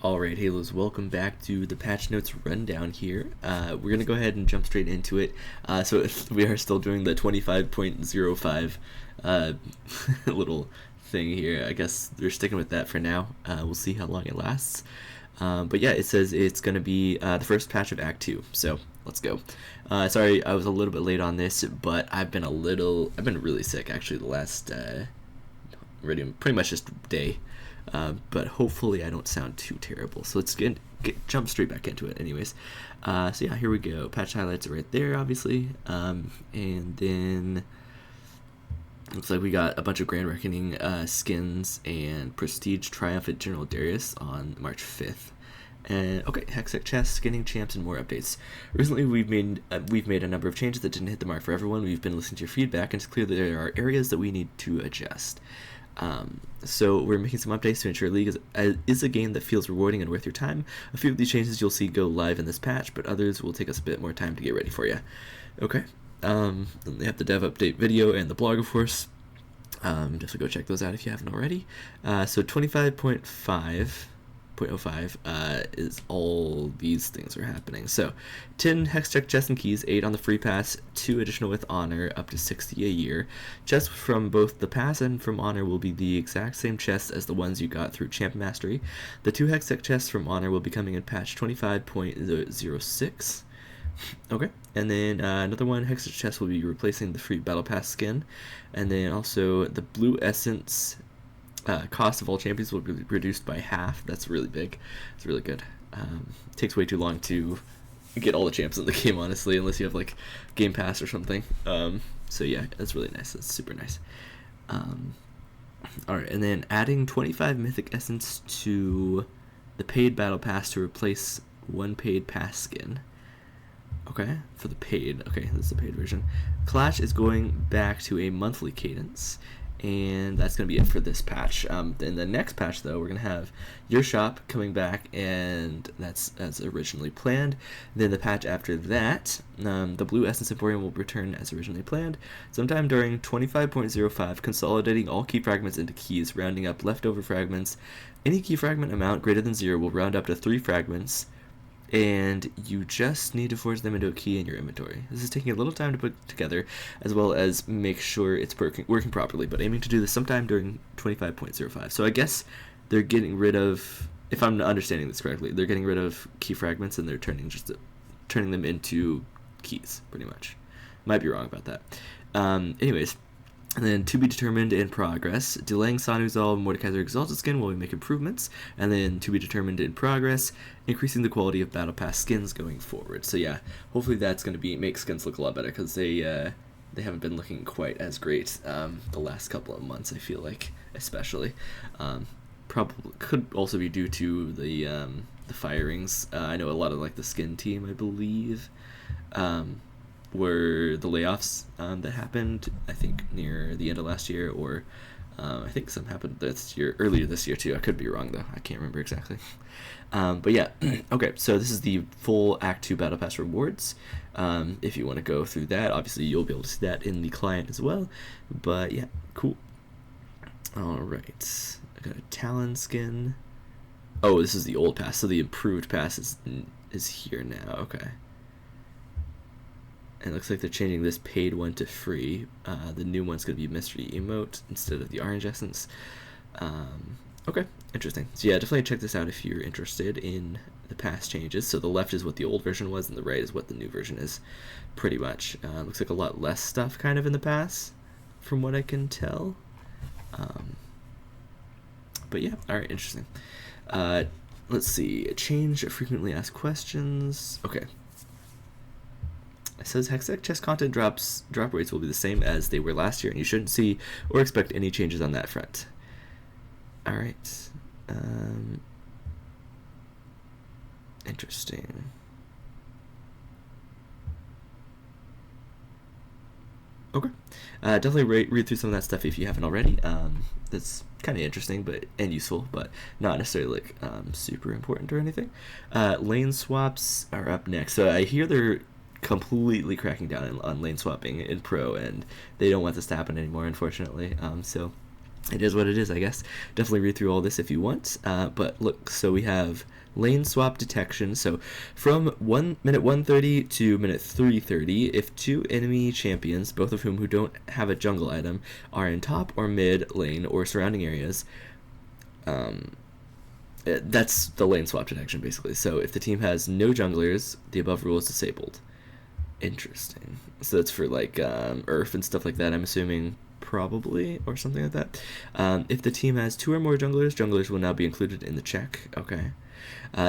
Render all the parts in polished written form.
Alright, Halos, welcome back to the patch notes rundown here. We're going to go ahead and jump straight into it. So we are still doing the 25.05 little thing here. I guess we're sticking with that for now. We'll see how long it lasts. But yeah, it says it's going to be the first patch of Act 2, so let's go. Sorry, I was a little bit late on this, but I've been really sick actually the last, pretty much just day. But hopefully I don't sound too terrible. So let's jump straight back into it anyways. So yeah, here we go. Patch highlights are right there, obviously. And then looks like we got a bunch of Grand Reckoning skins and Prestige Triumphant General Darius on March 5th. And okay, Hextech chests, skinning champs, and more updates. Recently, we've made a number of changes that didn't hit the mark for everyone. We've been listening to your feedback, and it's clear that there are areas that we need to adjust. So we're making some updates to ensure League is a game that feels rewarding and worth your time. A few of these changes you'll see go live in this patch, but others will take us a bit more time to get ready for you. Okay. Then they have the dev update video and the blog, of course. Definitely go check those out if you haven't already. So 25.5 is all these things are happening. So 10 Hextech chests and keys, 8 on the free pass, 2 additional with honor, up to 60 a year. Chests from both the pass and from honor will be the exact same chests as the ones you got through Champ Mastery. The 2 Hextech chests from honor will be coming in patch 25.06. Okay, and then another one, Hextech chest, will be replacing the free Battle Pass skin. And then also the blue essence cost of all champions will be reduced by half. That's really big. It's really good. It takes way too long to get all the champs in the game, honestly, unless you have like Game Pass or something. So yeah, that's really nice. That's super nice. Alright, and then adding 25 mythic essence to the paid battle pass to replace one paid pass skin. Okay, for the paid. Okay, this is the paid version. Clash is going back to a monthly cadence. And that's going to be it for this patch. In the next patch, though, we're going to have your shop coming back, and that's as originally planned. Then the patch after that, the Blue Essence Emporium will return as originally planned. Sometime during 25.05, consolidating all key fragments into keys, rounding up leftover fragments. Any key fragment amount greater than 0 will round up to 3 fragments, and you just need to forge them into a key in your inventory. This is taking a little time to put together, as well as make sure it's working properly, but aiming to do this sometime during 25.05. So I guess they're getting rid of, if I'm understanding this correctly, they're getting rid of key fragments and they're turning them into keys, pretty much. Might be wrong about that. Anyways. And then to be determined in progress, delaying Sanuzal Mordekaiser Exalted skin while we make improvements, and then to be determined in progress, increasing the quality of Battle Pass skins going forward. So yeah, hopefully that's going to make skins look a lot better, because they haven't been looking quite as great the last couple of months, I feel like, especially. Probably could also be due to the firings. I know a lot of like the skin team, I believe, were the layoffs that happened, I think, near the end of last year, or I think some happened earlier this year too. I could be wrong, though. I can't remember exactly. But yeah, okay, so this is the full Act 2 Battle Pass rewards. If you want to go through that, obviously you'll be able to see that in the client as well. But yeah, cool. Alright, I got a Talon skin. Oh, this is the old pass, so the improved pass is here now. Okay. And it looks like they're changing this paid one to free. The new one's going to be Mystery Emote instead of the Orange Essence. Okay, interesting. So yeah, definitely check this out if you're interested in the past changes. So the left is what the old version was, and the right is what the new version is, pretty much. Looks like a lot less stuff kind of in the past, from what I can tell. But yeah, alright, interesting. Let's see. Change frequently asked questions. Okay. It says Hextech chest content drop rates will be the same as they were last year, and you shouldn't see or expect any changes on that front. Alright. Interesting. Okay. Definitely read through some of that stuff if you haven't already. That's kind of interesting and useful, but not necessarily like super important or anything. Lane swaps are up next. So I hear they're completely cracking down on lane swapping in pro, and they don't want this to happen anymore, unfortunately. So it is what it is, I guess. Definitely read through all this if you want. But look, so we have lane swap detection. So from minute 130 to minute 330, if two enemy champions, both of who don't have a jungle item, are in top or mid lane or surrounding areas, that's the lane swap detection basically. So if the team has no junglers, the above rule is disabled. Interesting. So that's for like Earth and stuff like that, I'm assuming, probably, or something like that. If the team has two or more junglers will now be included in the check. Okay.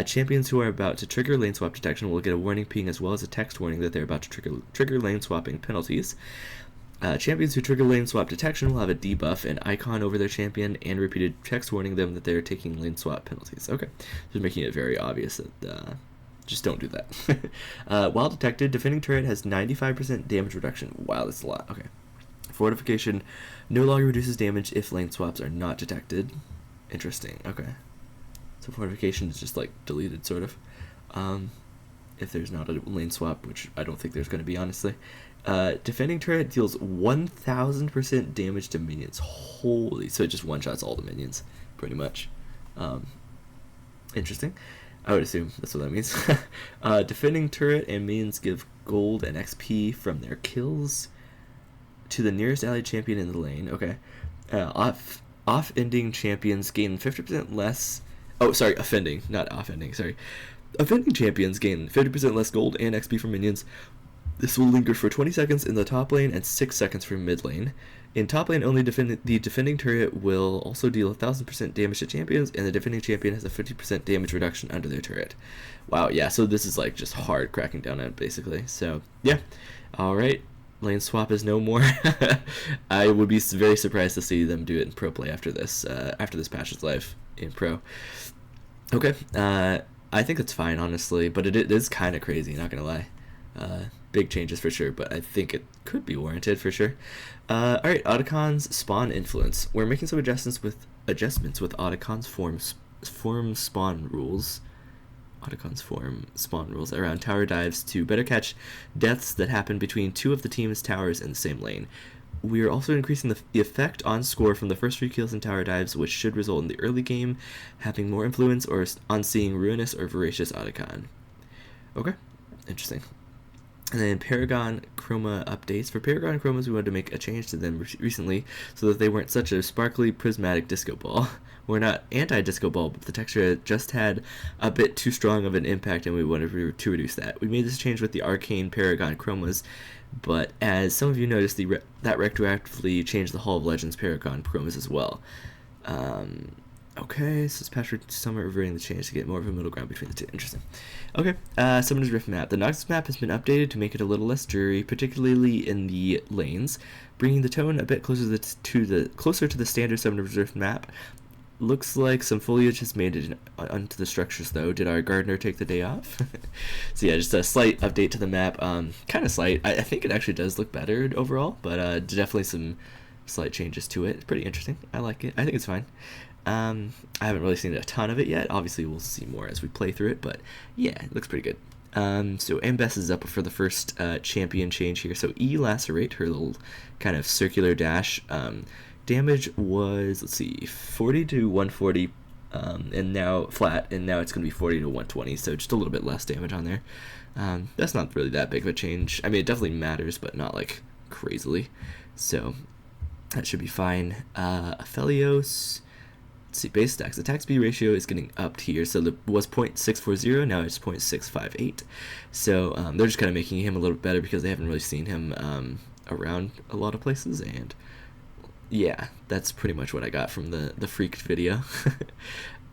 Champions who are about to trigger lane swap detection will get a warning ping as well as a text warning that they're about to trigger lane swapping penalties. Champions who trigger lane swap detection will have a debuff and icon over their champion and repeated text warning them that they're taking lane swap penalties. Okay, just making it very obvious that just don't do that. While detected, defending turret has 95% damage reduction. Wow, that's a lot. Okay. Fortification no longer reduces damage if lane swaps are not detected. Interesting. Okay. So fortification is just like deleted, sort of. If there's not a lane swap, which I don't think there's going to be, honestly. Defending turret deals 1000% damage to minions. Holy, so it just one-shots all the minions, pretty much. Interesting. I would assume that's what that means. Defending turret and minions give gold and XP from their kills to the nearest allied champion in the lane. Okay. Off-ending champions gain 50% less... Oh, sorry, offending, not off-ending, sorry. Offending champions gain 50% less gold and XP from minions. This will linger for 20 seconds in the top lane and 6 seconds for mid lane. In top lane only, the defending turret will also deal 1000% damage to champions, and the defending champion has a 50% damage reduction under their turret. Wow, yeah, so this is like just hard cracking down on it, basically. So, yeah. Alright, lane swap is no more. I would be very surprised to see them do it in pro play after this patch is live in pro. Okay, I think it's fine, honestly, but it is kind of crazy, not gonna lie. Big changes for sure, but I think it could be warranted for sure. Alright, Otacons spawn influence. We're making some adjustments with Otacons form spawn rules. Otacons form spawn rules around tower dives to better catch deaths that happen between two of the team's towers in the same lane. We are also increasing the effect on score from the first 3 kills in tower dives, which should result in the early game having more influence or on seeing ruinous or voracious Otacon. Okay, interesting. And then Paragon Chroma updates. For Paragon Chromas, we wanted to make a change to them recently so that they weren't such a sparkly, prismatic disco ball. We're not anti-disco ball, but the texture just had a bit too strong of an impact, and we wanted to reduce that. We made this change with the Arcane Paragon Chromas, but as some of you noticed, that retroactively changed the Hall of Legends Paragon Chromas as well. Okay, so it's patched somewhat reverting the change to get more of a middle ground between the two. Interesting. Okay, Summoner's Rift map. The Noxus map has been updated to make it a little less dreary, particularly in the lanes, bringing the tone a bit closer to the standard Summoner's Rift map. Looks like some foliage has made it onto the structures, though. Did our gardener take the day off? So yeah, just a slight update to the map. Kind of slight. I think it actually does look better overall, but definitely some slight changes to it. It's pretty interesting. I like it. I think it's fine. I haven't really seen a ton of it yet. Obviously, we'll see more as we play through it, but yeah, it looks pretty good. So Ambess is up for the first champion change here. So E-Lacerate, her little kind of circular dash, damage was, let's see, 40 to 140, and now flat, and now it's going to be 40 to 120, so just a little bit less damage on there. That's not really that big of a change. I mean, it definitely matters, but not like crazily. So that should be fine. Aphelios. Let's see, base stacks. Attack speed ratio is getting upped here. So it was 0.640, now it's 0.658. So they're just kind of making him a little bit better because they haven't really seen him around a lot of places. And yeah, that's pretty much what I got from the freaked video.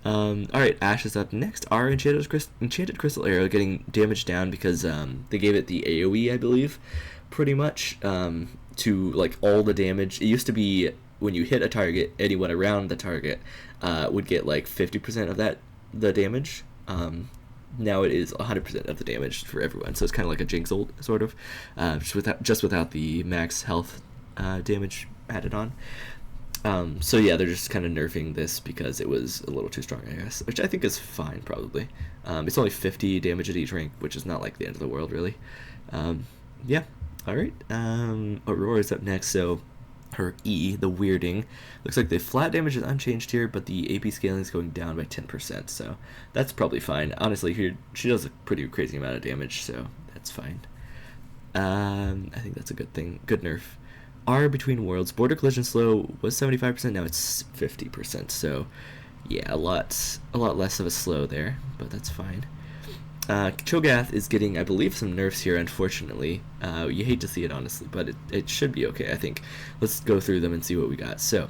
Alright, Ashe is up next. Our Enchanted Crystal Arrow getting damage down because they gave it the AoE, I believe, pretty much, to like all the damage. It used to be when you hit a target, anyone around the target would get like 50% of the damage. Now it is 100% of the damage for everyone, so it's kind of like a Jinx ult, sort of, just without the max health damage added on. So yeah, they're just kind of nerfing this because it was a little too strong, I guess, which I think is fine, probably. It's only 50 damage at each rank, which is not like the end of the world, really. Yeah, alright. Aurora is up next, so her E, the weirding. Looks like the flat damage is unchanged here, but the AP scaling is going down by 10%, so that's probably fine. Honestly, here she does a pretty crazy amount of damage, so that's fine. I think that's a good thing. Good nerf. R between worlds. Border collision slow was 75%, now it's 50%, so yeah, a lot less of a slow there, but that's fine. Cho'Gath is getting, I believe, some nerfs here, unfortunately. You hate to see it, honestly, but it should be okay, I think. Let's go through them and see what we got. So,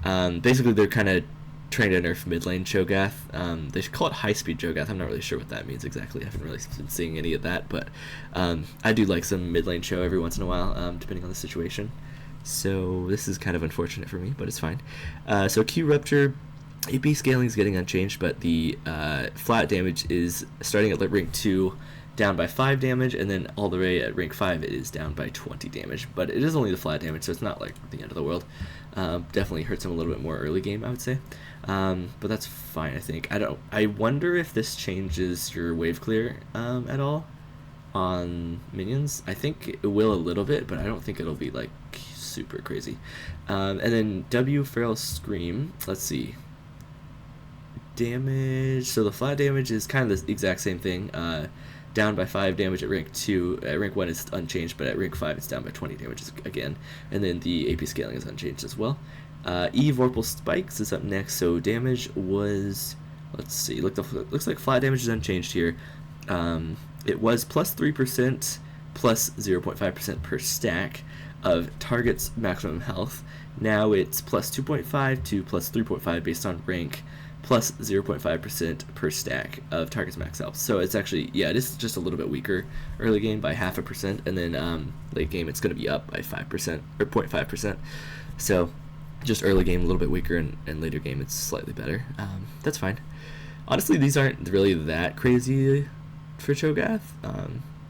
basically, they're kind of trying to nerf mid lane Cho'Gath. They should call it high-speed Cho'Gath. I'm not really sure what that means exactly. I haven't really been seeing any of that, but I do like some mid lane Cho every once in a while, depending on the situation. So, this is kind of unfortunate for me, but it's fine. So, Q Rupture. AP scaling is getting unchanged, but the flat damage is starting at rank 2 down by 5 damage, and then all the way at rank 5 it is down by 20 damage. But it is only the flat damage, so it's not like the end of the world. Definitely hurts him a little bit more early game, I would say. But that's fine, I think. I wonder if this changes your wave clear at all on minions. I think it will a little bit, but I don't think it'll be like super crazy. And then W Feral Scream. Let's see. Damage, so the flat damage is kind of the exact same thing, down by 5 damage at rank 2. At rank 1 it's unchanged, but at rank 5 it's down by 20 damage again, and then the AP scaling is unchanged as well. E Vorpal Spikes is up next, so damage was, let's see, looks like flat damage is unchanged here. It was plus 3% plus 0.5% per stack of target's maximum health. Now it's plus 2.5 to plus 3.5 based on rank, plus 0.5% per stack of target's max health. So it's actually, yeah, it is just a little bit weaker early game by 0.5%, and then late game it's going to be up by 5% or 0.5%. So just early game a little bit weaker, and later game it's slightly better. That's fine. Honestly, these aren't really that crazy for Cho'Gath,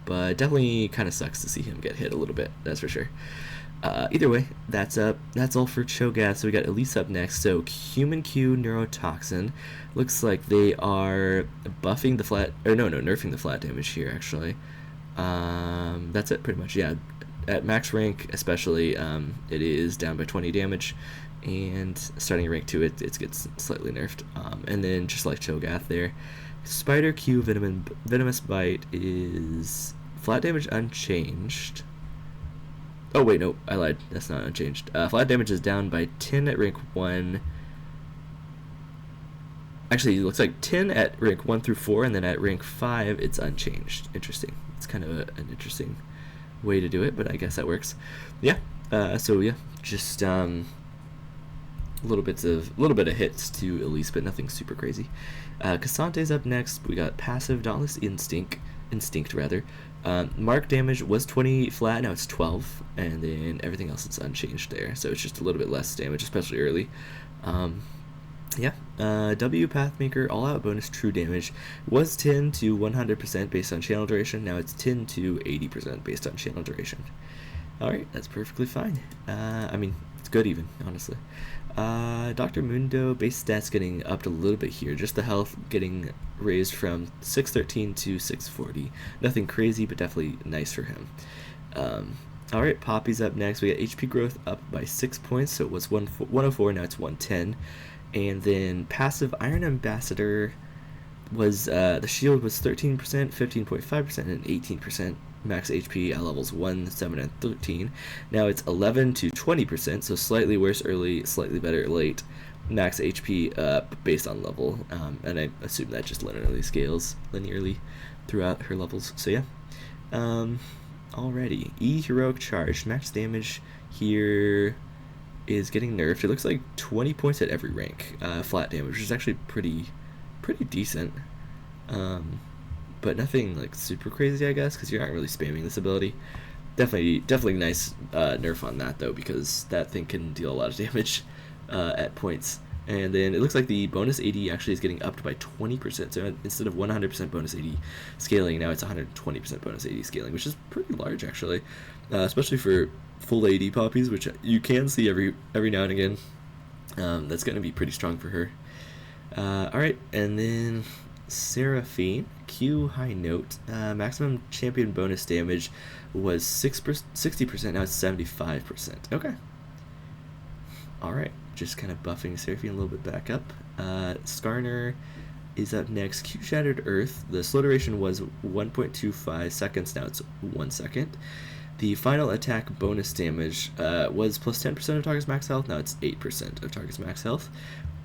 but definitely kind of sucks to see him get hit a little bit, that's for sure. Either way, that's all for Cho'Gath. So we got Elise up next. So Human Q Neurotoxin. Looks like they are buffing the flat, or nerfing the flat damage here, actually. That's it, pretty much, yeah. At max rank, especially, it is down by 20 damage, and starting at rank 2, it gets slightly nerfed. And then, just like Cho'Gath there, Spider Q Venomous Bite is flat damage unchanged. Oh wait, no, I lied. That's not unchanged. Flat damage is down by 10 at rank 1. Actually, it looks like 10 at rank 1 through 4, and then at rank 5, it's unchanged. Interesting. It's kind of an interesting way to do it, but I guess that works. Yeah. So yeah, just a little bit of hits to Elise, but nothing super crazy. Cassante's up next. We got passive Dauntless Instinct rather. Mark damage was 20 flat, now it's 12, and then everything else is unchanged there, so it's just a little bit less damage, especially early. Yeah, W Pathmaker all out bonus true damage was 10 to 100% based on channel duration, now it's 10 to 80% based on channel duration. Alright, that's perfectly fine. I mean, it's good even, honestly. Dr. Mundo, base stats getting upped a little bit here. Just the health getting raised from 613 to 640. Nothing crazy, but definitely nice for him. Alright, Poppy's up next. We got HP growth up by 6 points, so it was 104, now it's 110. And then passive Iron Ambassador was, the shield was 13%, 15.5%, and 18%. Max HP at levels 1, 7, and 13. Now it's 11 to 20%, so slightly worse early, slightly better late. Max HP based on level, and I assume that just linearly scales throughout her levels. So yeah. Alrighty. E Heroic Charge. Max damage here is getting nerfed. It looks like 20 points at every rank. Flat damage, which is actually pretty decent. But nothing like super crazy, I guess, because you aren't really spamming this ability. Definitely nice nerf on that though, because that thing can deal a lot of damage at points. And then it looks like the bonus AD actually is getting upped by 20%. So instead of 100% bonus AD scaling, now it's 120% bonus AD scaling, which is pretty large actually, especially for full AD poppies, which you can see every now and again. That's going to be pretty strong for her. All right, and then Seraphine, Q High Note, maximum champion bonus damage was 60%, now it's 75%. Okay, Alright, just kind of buffing Seraphine a little bit back up. Skarner is up next. Q Shattered Earth. The slow duration was 1.25 seconds, now it's 1 second. The final attack bonus damage was plus 10% of target's max health, now it's 8% of target's max health.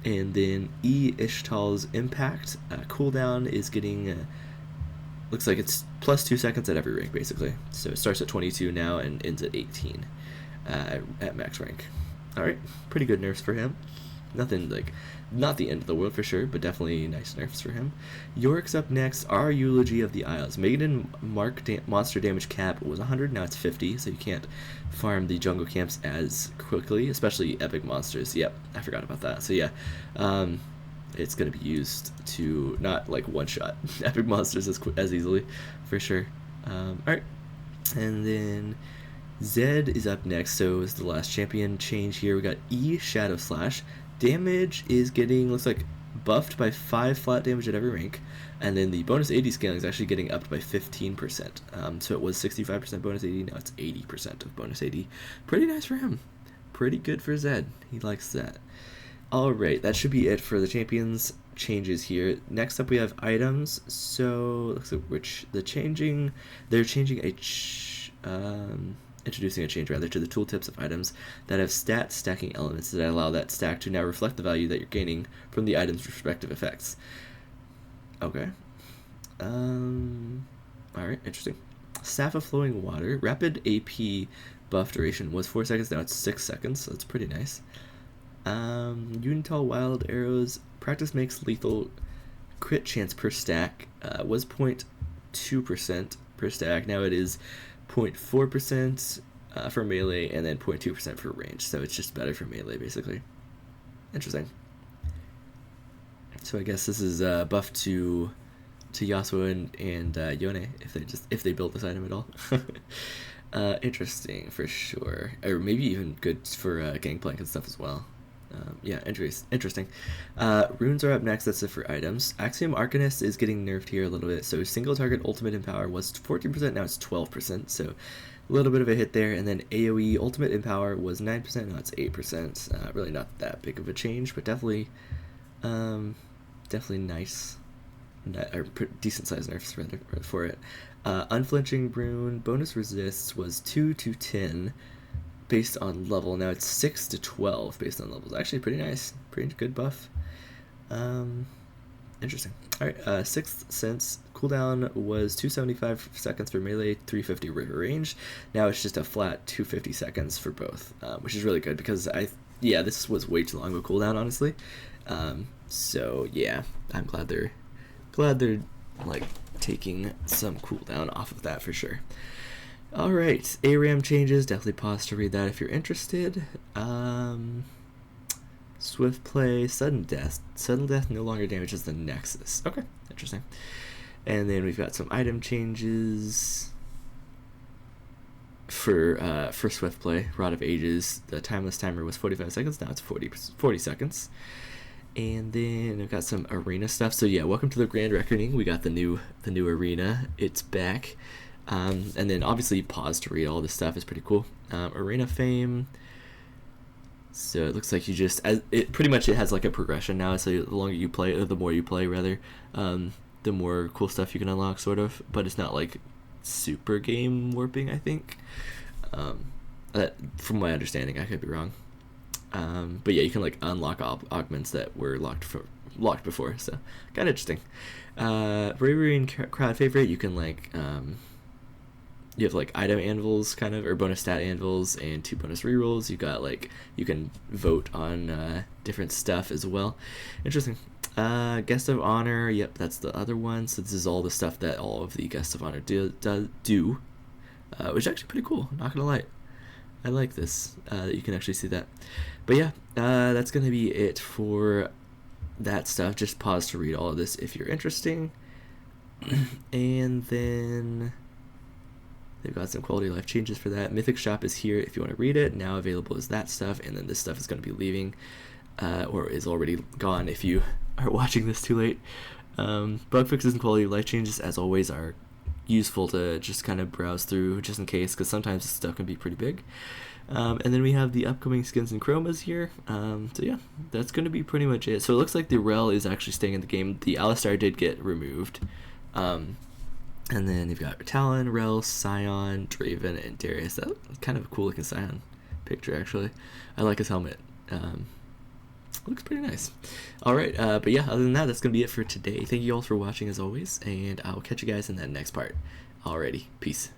And then E Ishtal's Impact cooldown is getting, looks like it's plus 2 seconds at every rank basically. So it starts at 22 now and ends at 18 at max rank. Alright, pretty good nerfs for him. Nothing like, not the end of the world for sure, but definitely nice nerfs for him. Yorick's up next. Our Eulogy of the Isles. Maiden monster damage cap was 100, now it's 50, so you can't farm the jungle camps as quickly, especially epic monsters. Yep, I forgot about that. So yeah, it's going to be used to not like one-shot epic monsters as easily, for sure. Alright, and then Zed is up next, so is the last champion change here. We got E Shadow Slash. Damage is getting, looks like, buffed by 5 flat damage at every rank, and then the bonus AD scaling is actually getting upped by 15%. So it was 65% bonus AD, now it's 80% of bonus AD. Pretty nice for him. Pretty good for Zed. He likes that. Alright, that should be it for the champions changes here. Next up we have items. So looks like they're changing introducing a change rather to the tooltips of items that have stat stacking elements that allow that stack to now reflect the value that you're gaining from the item's respective effects. Okay. Alright, interesting. Staff of Flowing Water. Rapid AP buff duration was 4 seconds, now it's 6 seconds, so that's pretty nice. Unital Wild Arrows. Practice makes lethal crit chance per stack was 0.2% per stack. Now it is 0.4% for melee and then 0.2% for range, so it's just better for melee basically. Interesting. So I guess this is buff to Yasuo and Yone if they build this item at all. Interesting for sure, or maybe even good for Gangplank and stuff as well. Yeah, interesting. Runes are up next. That's it for items. Axiom Arcanist is getting nerfed here a little bit. So single target ultimate empower was 14%, now it's 12%. So a little bit of a hit there. And then AoE ultimate empower was 9%, now it's 8%. Really not that big of a change, but definitely nice, or decent sized nerfs rather for it. Unflinching Rune bonus resists was 2 to 10. Based on level. Now it's 6 to 12 based on levels. Actually pretty nice. Pretty good buff. Interesting. Alright, Sixth Sense cooldown was 275 seconds for melee, 350 river range. Now it's just a flat 250 seconds for both, which is really good because this was way too long of a cooldown, honestly. So yeah, I'm glad they're like taking some cooldown off of that for sure. Alright, ARAM changes, definitely pause to read that if you're interested. Swift play, sudden death. Sudden death no longer damages the nexus. Okay, interesting. And then we've got some item changes for swift play. Rod of Ages, the timeless timer was 45 seconds, now it's 40 seconds. And then we've got some arena stuff. So yeah, welcome to the Grand Reckoning. We got the new arena. It's back. And then obviously pause to read all this stuff is pretty cool. Arena fame. So it looks like you just, it has like a progression now. So the longer you play, or the more you play rather, the more cool stuff you can unlock sort of, but it's not like super game warping, I think. From my understanding, I could be wrong. But yeah, you can like unlock augments that were locked before, so kind of interesting. Bravery and crowd favorite, you can like you have like item anvils kind of, or bonus stat anvils, and 2 bonus rerolls. You got like, you can vote on different stuff as well. Interesting. Guest of honor, yep, that's the other one. So this is all the stuff that all of the guests of honor do, which is actually pretty cool, not gonna lie. I like this, that you can actually see that. But yeah, that's gonna be it for that stuff. Just pause to read all of this if you're interested. And then they've got some quality of life changes for that. Mythic Shop is here if you want to read it. Now available is that stuff, and then this stuff is going to be leaving, or is already gone if you are watching this too late. Bug fixes and quality of life changes, as always, are useful to just kind of browse through just in case, because sometimes this stuff can be pretty big. And then we have the upcoming skins and chromas here. So yeah, that's going to be pretty much it. So it looks like the Rel is actually staying in the game. The Alistar did get removed. And then you've got Talon, Rel, Scion, Draven, and Darius. That's kind of a cool looking Scion picture, actually. I like his helmet. Looks pretty nice. Alright, but yeah, other than that, that's going to be it for today. Thank you all for watching as always, and I'll catch you guys in that next part. Alrighty, peace.